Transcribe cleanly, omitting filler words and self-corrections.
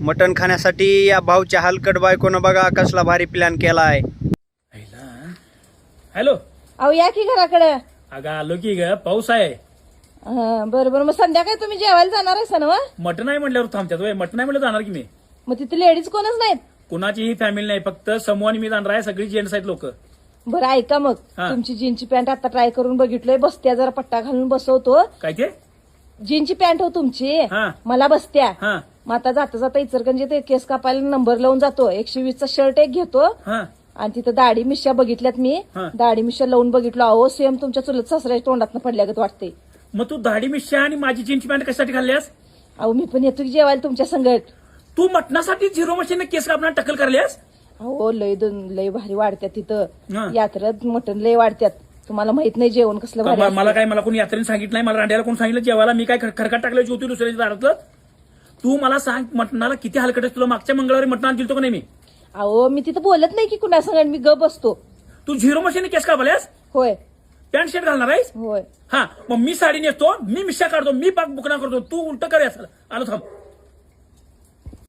मटण खाण्यासाठी या भाऊच्या हलकट बायकोनं बघा कसला भारी प्लॅन केलाय. हॅलो, अहो या की घराकडे. अगं आलो की ग, पाऊस आहे. बरोबर, मग संध्याकाळी तुम्ही जेवायला जाणार आहे सण? मटण आहे म्हटल्यावर थांबतात वय, मटण आहे म्हटलं जाणार की मी. मग तिथे लेडीज कोणच नाहीत? कुणाचीही फॅमिली नाही, फक्त समूह आणि मी जाणार आहे. सगळी जेंट्स आहेत लोक. बरं ऐका मग, हा. तुमची जीनची पॅन्ट आता ट्राय करून बघितलोय, बसत्या, जरा पट्टा घालून बसवतो. काय ते? जीनची पॅन्ट हो तुमची, हा. मला बसत्या. हा मग आता जाता जाता इचरकंजी ते केस कापायला नंबर लावून जातो. 120चा शर्ट एक घेतो हा आणि तिथं दाढी मिश्या बघितल्यात मी. हा. दाढी मिश्या लावून बघितलो, अहो सेम तुमच्या चुलत सासऱ्याच्या तोंडात पडल्यागत वाटते. मग तू दाढी मिश्या आणि माझी जीन्स पॅन्ट कशासाठी घालल्यास? अहो मी पण येतो की जेवायला तुमच्या संगत. तू मटणासाठी झिरो मशीन केस कापणार टक्कल करल्यास? अहो लय भारी वाढत्यात हा. तिथं यात्रेत, मटण लय वाढत्यात. तुम्हाला माहित नाही जेवण कसलं भारी असतं. मला काय, मला कोणी यात्रेने सांगितलं नाही, मला रांड्याला कोण सांगितलं जेवायला? मी काय खरकट टाकल्याची होती दुसऱ्याच्या दारातलं? तू मला सांग, मटणाला किती हलकट आहे? तुला मागच्या मंगळवारी मटण दिलतो का नाही मी? अहो मी तिथं बोलत नाही की कुणा संगत, मी ग बसतो. तू झिरो मशीन केस कापल्यास? होय पॅन्ट शर्ट घालणार आहेस? होय. हा, मग मी साडी नेसतो, मी मिश्या काढतो, मी पाक बुकना करतो, तू उलट कर. आलो थांब.